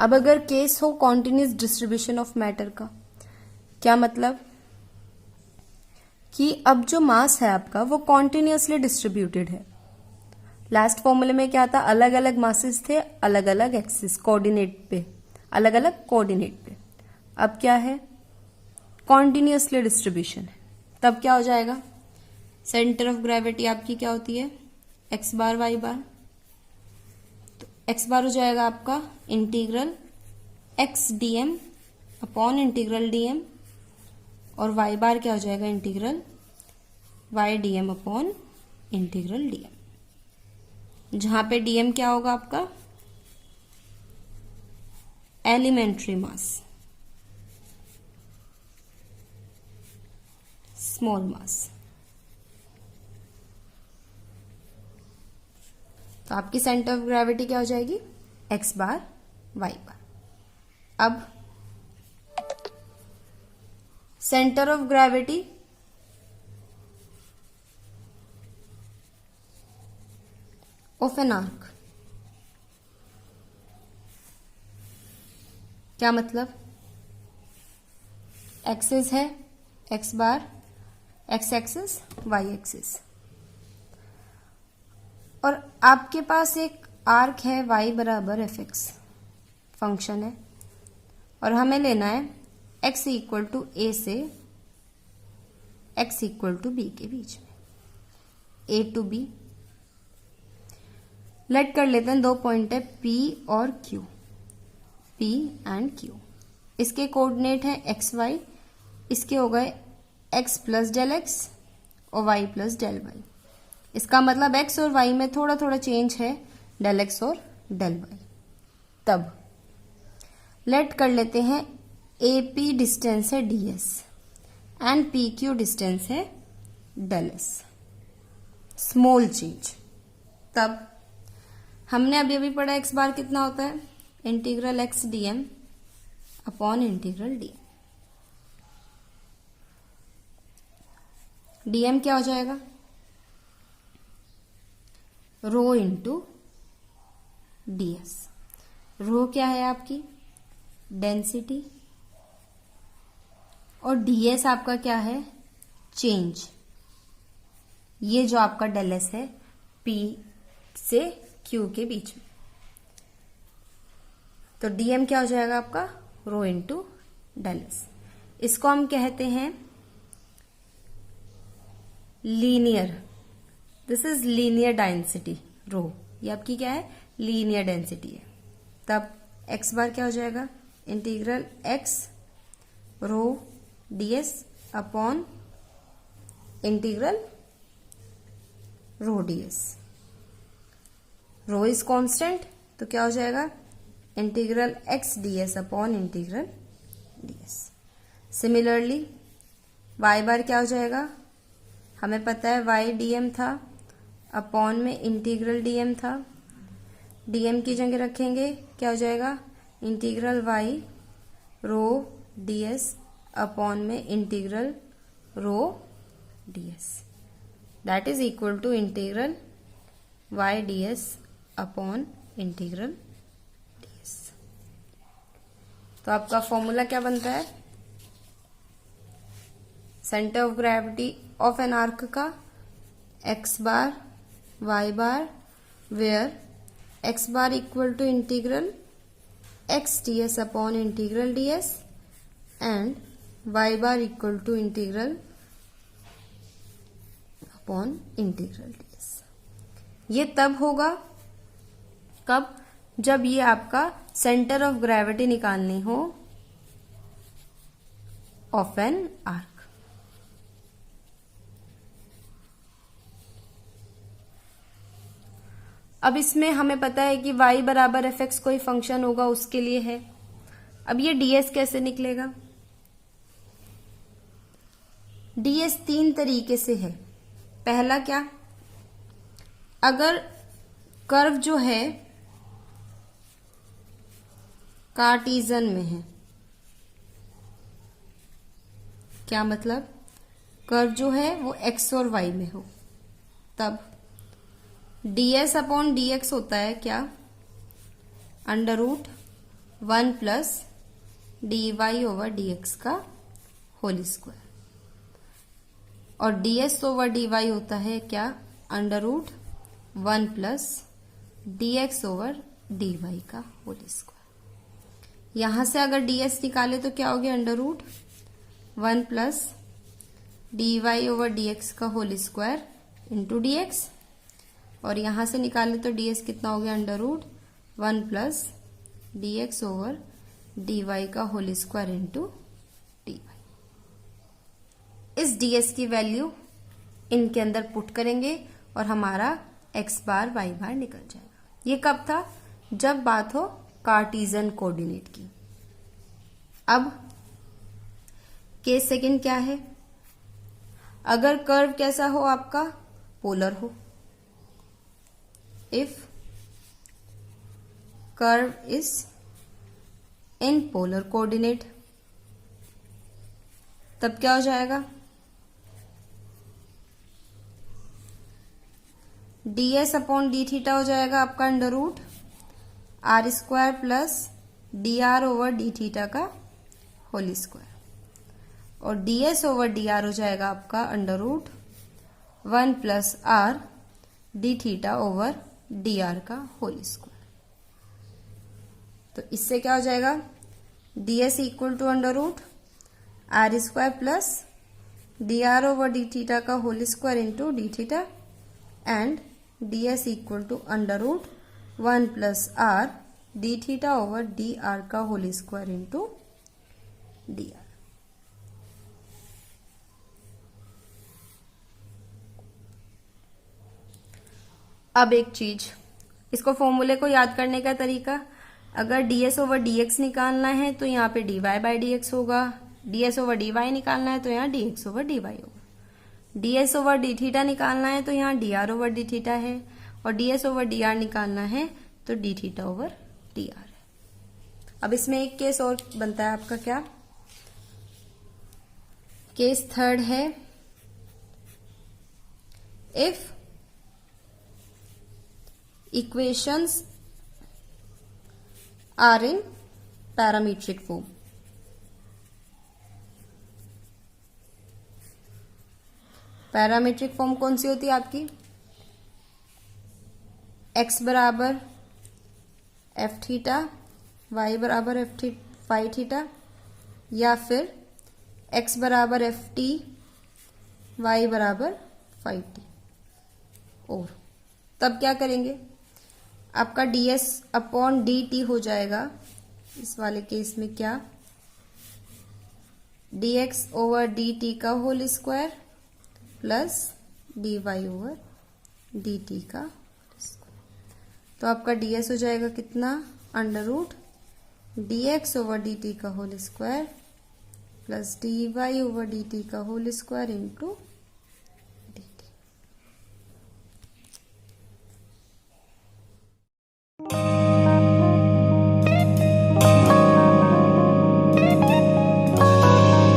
अब अगर केस हो कॉन्टिन्यूस डिस्ट्रीब्यूशन ऑफ मैटर का, क्या मतलब कि अब जो मास है आपका वो कॉन्टिन्यूसली डिस्ट्रीब्यूटेड है। लास्ट फॉर्मूले में क्या था, अलग अलग मासेस थे, अलग अलग एक्सिस कोऑर्डिनेट पे, अलग अलग कोऑर्डिनेट पे। अब क्या है, कॉन्टिन्यूसली डिस्ट्रीब्यूशन है। तब क्या हो जाएगा, सेंटर ऑफ ग्रेविटी आपकी क्या होती है, एक्स बार वाई बार। तो एक्स बार हो जाएगा आपका integral x d m upon integral d m, और वाई बार क्या हो जाएगा, integral y d m upon integral d m, जहां पे डी एम क्या होगा आपका, एलिमेंट्री मास, स्मॉल मास। तो आपकी सेंटर ऑफ ग्रेविटी क्या हो जाएगी, एक्स बार वाई बार। अब centre of gravity of an arc, क्या मतलब, एक्सिस है एक्स बार, एक्स एक्सिस वाई एक्सिस, और आपके पास एक आर्क है y बराबर एफ एक्स फंक्शन है, और हमें लेना है x इक्वल टू ए से x इक्वल टू बी के बीच में, a टू b। लेट कर लेते हैं, दो पॉइंट है P और Q, P एंड Q। इसके कोऑर्डिनेट है एक्स वाई, इसके हो गए x प्लस डेल एक्स और y प्लस डेल वाई। इसका मतलब x और y में थोड़ा थोड़ा चेंज है, डेल x और डेल y। तब लेट कर लेते हैं AP डिस्टेंस है ds एंड PQ डिस्टेंस है डेल s, स्मॉल चेंज। तब हमने अभी अभी पढ़ा x बार कितना होता है, integral x dm upon integral dm। dm क्या हो जाएगा, रो इंटू ds। रो क्या है आपकी डेंसिटी, और ds आपका क्या है, चेंज। ये जो आपका डेल एस है P से Q के बीच में। तो dm क्या हो जाएगा आपका, रो इंटू डेल एस। इसको हम कहते हैं linear, this is linear density rho, ये आपकी क्या है, लीनियर डेंसिटी है। तब x बार क्या हो जाएगा, integral x rho ds upon integral rho ds। Rho is constant, तो क्या हो जाएगा, integral x ds upon integral ds। Similarly y bar क्या हो जाएगा, हमें पता है y dm था, अपॉन में इंटीग्रल dm था, dm की जगह रखेंगे क्या हो जाएगा, integral y rho ds upon में integral rho ds, that is equal to integral y ds upon integral ds। तो आपका फॉर्मूला क्या बनता है, centre of gravity of an arc का x bar y bar, where x bar equal to integral x ds upon integral ds and y bar equal to integral upon integral ds। ये तब होगा कब, जब ये आपका सेंटर ऑफ ग्रेविटी निकालनी हो ऑफ एन आर्क। अब इसमें हमें पता है कि y बराबर एफ एक्स कोई फंक्शन होगा उसके लिए है। अब ये ds कैसे निकलेगा, ds तीन तरीके से है। पहला क्या, अगर कर्व जो है कार्टीजन में है, क्या मतलब, कर्व जो है वो x और y में हो, तब ds अपॉन dx होता है क्या, under root 1 plus d y over d x का होल स्क्वायर, और d s over d y होता है क्या, under root 1 plus d x over d y का होल स्क्वायर। यहां से अगर डी एस निकाले तो क्या हो गया, under root 1 plus d y over d x का whole square into d x, और यहां से निकाले तो डी एस कितना हो गया, under root 1 plus d x over d y का whole square into d y. इस डी एस की वैल्यू इनके अंदर पुट करेंगे और हमारा एक्स बार वाई बार निकल जाएगा। ये कब था, जब बात हो कार्टीजन कोऑर्डिनेट की। अब केस सेकंड क्या है, अगर कर्व कैसा हो आपका, पोलर हो, if curve is in polar coordinate, तब क्या हो जाएगा, d s upon d theta हो जाएगा आपका under root r square plus d r over d theta का होल स्क्वायर, और d s over d r हो जाएगा आपका under root 1 plus r d theta over d r का whole square. तो इससे क्या हो जाएगा, d s equal to under root r square plus d r over d theta का whole square into d theta, and d s equal to under root 1 plus r d theta over d r का whole square into d r. अब एक चीज, इसको फॉर्मूले को याद करने का तरीका, अगर ds ओवर dx निकालना है तो यहाँ पे dy बाई dx होगा, ds ओवर dy निकालना है तो यहाँ dx ओवर dy होगा, ds ओवर d थीटा निकालना है तो यहाँ dr ओवर d थीटा है, और ds ओवर dr निकालना है तो d थीटा ओवर dr है। अब इसमें एक केस और बनता है आपका, क्या, केस थर्ड है, if equations are in parametric form। Parametric form कौन सी होती है आपकी, x बराबर एफ थीटा, y बराबर एफ फाई थीटा, या फिर x बराबर एफ टी, y बराबर फाई टी। और तब क्या करेंगे, आपका ds अपॉन डी टी हो जाएगा इस वाले केस में, क्या, dx ओवर dt का whole square plus dy over dt का स्क्वायर। तो आपका ds हो जाएगा कितना, under root dx over dt का whole square plus dy over dt का होल स्क्वायर इंटू